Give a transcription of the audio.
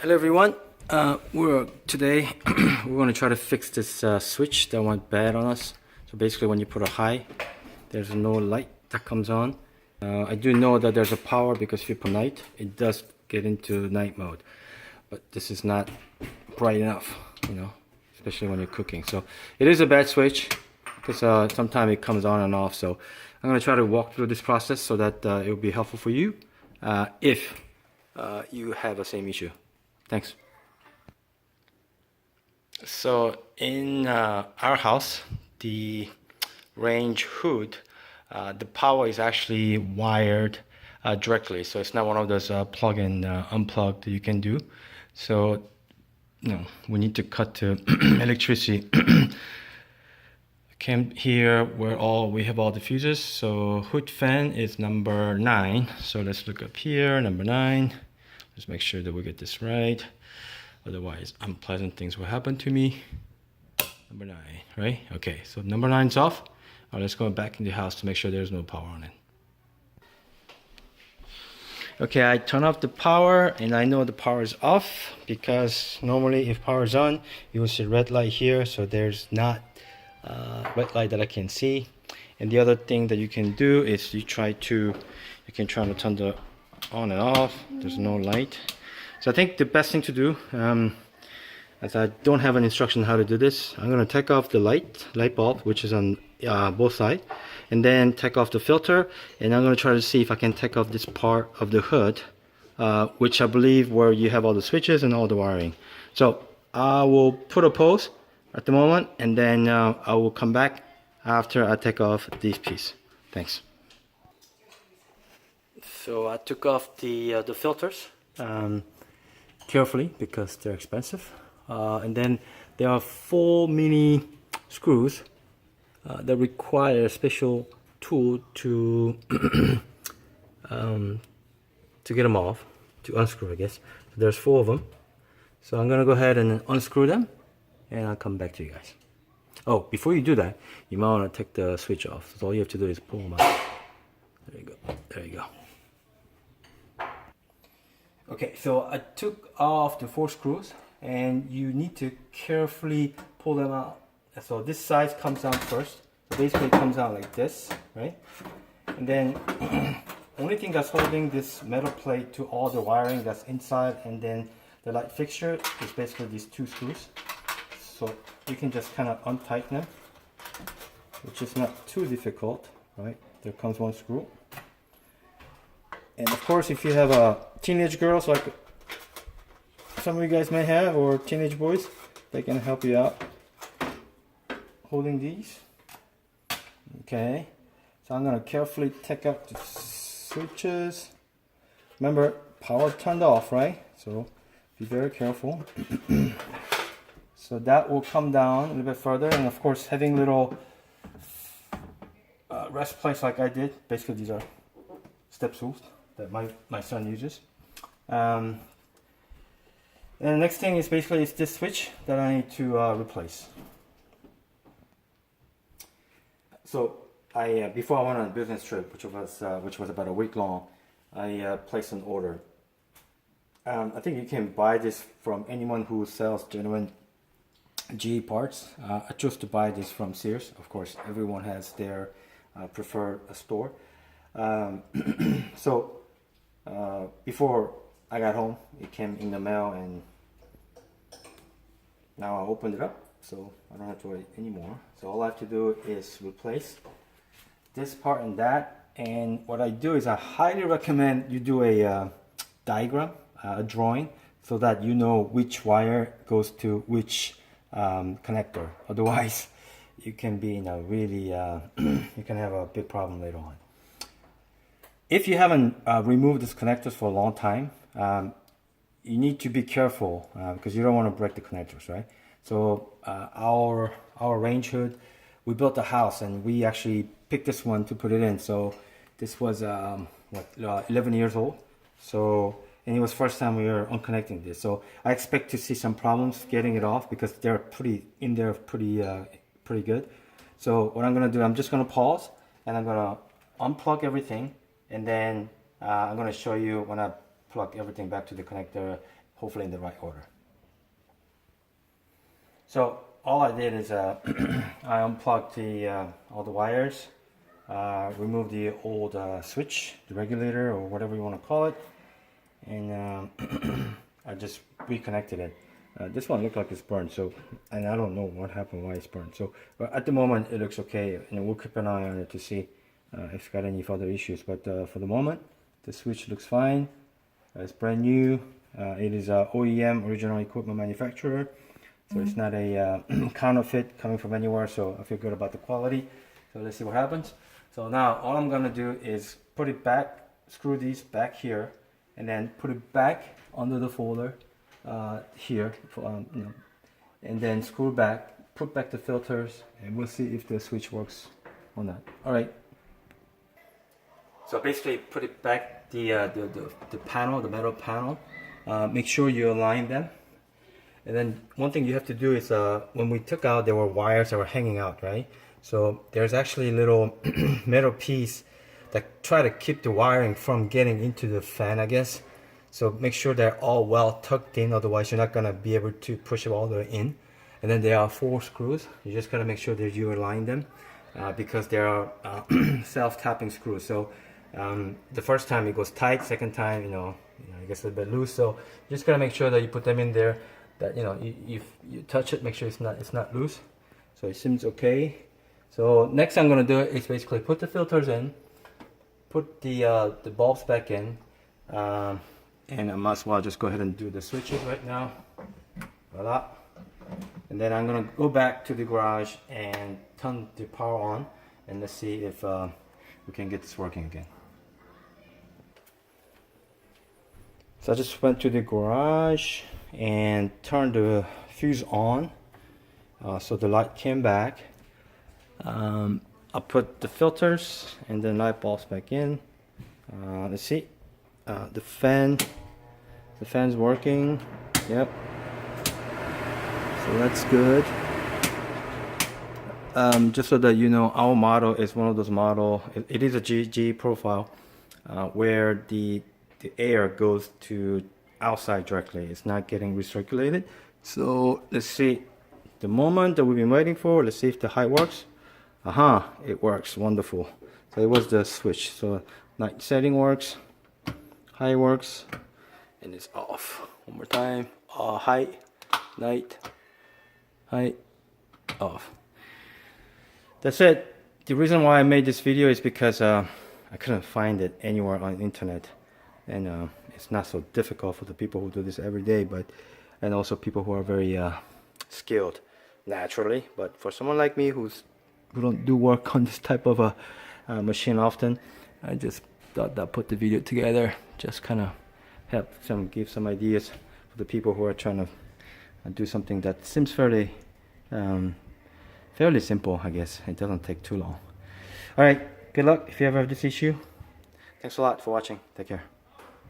Hello everyone. Today we're going to try to fix this switch that went bad on us. So basically, when you put a high, there's no light that comes on. I do know that there's a power because if you put night, it does get into night mode. But this is not bright enough, especially when you're cooking. So it is a bad switch because sometimes it comes on and off. So I'm going to try to walk through this process so that it will be helpful for you if you have the same issue. Thanks. So in our house, the range hood, the power is actually wired directly. So it's not one of those plug and unplug that you can do. So we need to cut to electricity. Came here where we have all the fuses. So hood fan is number 9. So let's look up here, number 9. Just make sure that we get this right. Otherwise, unpleasant things will happen to me. Number 9, right? Okay, so number 9 is off. All right, let's go back in the house to make sure there's no power on it. Okay, I turn off the power and I know the power is off because normally if power is on, you will see red light here. So there's not red light that I can see. And the other thing that you can do is you can try to turn the on and off. There's no light. So I think the best thing to do, as I don't have an instruction how to do this, I'm going to take off the light bulb, which is on both sides, and then take off the filter, and I'm going to try to see if I can take off this part of the hood, which I believe where you have all the switches and all the wiring. So I will put a pause at the moment, and then I will come back after I take off this piece. Thanks. So I took off the filters carefully because they're expensive, and then there are 4 mini screws that require a special tool to get them off, to unscrew, I guess. So there's 4 of them. So I'm gonna go ahead and unscrew them, and I'll come back to you guys. Oh, before you do that, you might want to take the switch off. So all you have to do is pull them out. There you go. There you go. Okay, so I took off the 4 screws, and you need to carefully pull them out. So this side comes out first. So basically it comes out like this, right? And then only thing that's holding this metal plate to all the wiring that's inside and then the light fixture is basically these 2 screws. So you can just kind of untighten them, which is not too difficult, right? There comes 1 screw. And of course, if you have a teenage girls like some of you guys may have, or teenage boys, they can help you out holding these. Okay, so I'm gonna carefully take out the switches. Remember, power turned off, right? So be very careful. So that will come down a little bit further, and of course, having little rest plates like I did. Basically, these are step stools that my son uses. And the next thing is basically it's this switch that I need to replace. So before I went on a business trip, which was about a week long, I placed an order. I think you can buy this from anyone who sells genuine GE parts. I chose to buy this from Sears. Of course, everyone has their preferred store. So before I got home, it came in the mail, and now I opened it up, so I don't have to wait anymore. So all I have to do is replace this part and that. And what I do is I highly recommend you do a diagram, a drawing, so that you know which wire goes to which connector. Otherwise, you can be in a really you can have a big problem later on. If you haven't removed these connectors for a long time, you need to be careful because you don't want to break the connectors, right? So our range hood, we built a house and we actually picked this one to put it in. So this was 11 years old. So, and it was first time we were unconnecting this. So I expect to see some problems getting it off because they're pretty good. So what I'm gonna do, I'm just gonna pause and I'm gonna unplug everything, and then I'm gonna show you when I plug everything back to the connector, hopefully in the right order. So all I did is I unplugged all the wires, removed the old switch, the regulator or whatever you want to call it, and I just reconnected it. This one looked like it's burned, so, and I don't know what happened, why it's burned. So but at the moment it looks okay, and we'll keep an eye on it to see if it's got any further issues. But for the moment, the switch looks fine. It's brand new. It is a OEM, original equipment manufacturer, so it's not a counterfeit coming from anywhere. So I feel good about the quality. So let's see what happens. So now all I'm gonna do is put it back, screw these back here, and then put it back under the folder here, you know, and then screw back, put back the filters, and we'll see if the switch works or not. All right. So basically, put it back, the panel, the metal panel. Make sure you align them. And then one thing you have to do is when we took out, there were wires that were hanging out, right? So there's actually a little metal piece that try to keep the wiring from getting into the fan, I guess. So make sure they're all well tucked in, otherwise you're not gonna be able to push it all the way in. And then there are 4 screws. You just gotta make sure that you align them because they are self-tapping screws. So the first time it goes tight, second time, you know, it gets a little bit loose. So you just gotta make sure that you put them in there. That if you touch it, make sure it's not loose. So it seems okay. So next I'm gonna do is basically put the filters in, put the bulbs back in, and I might as well just go ahead and do the switches right now. Voila. And then I'm gonna go back to the garage and turn the power on, and let's see if we can get this working again. So I just went to the garage and turned the fuse on, so the light came back. I put the filters and the light bulbs back in. Let's see, the fan's working. Yep, so that's good. Just so that you know, our model is one of those model. It is a G profile where the air goes to outside directly. It's not getting recirculated. So let's see the moment that we've been waiting for. Let's see if the high works. It works. Wonderful. So it was the switch. So night setting works, high works, and it's off. One more time. High, night, high, off. That's it. The reason why I made this video is because I couldn't find it anywhere on the internet, and it's not so difficult for the people who do this every day, and also people who are very skilled naturally. But for someone like me who don't do work on this type of a machine often, I just thought that put the video together, just kind of give some ideas for the people who are trying to do something that seems fairly simple. I guess it doesn't take too long. All right, good luck if you ever have this issue. Thanks a lot for watching. Take care.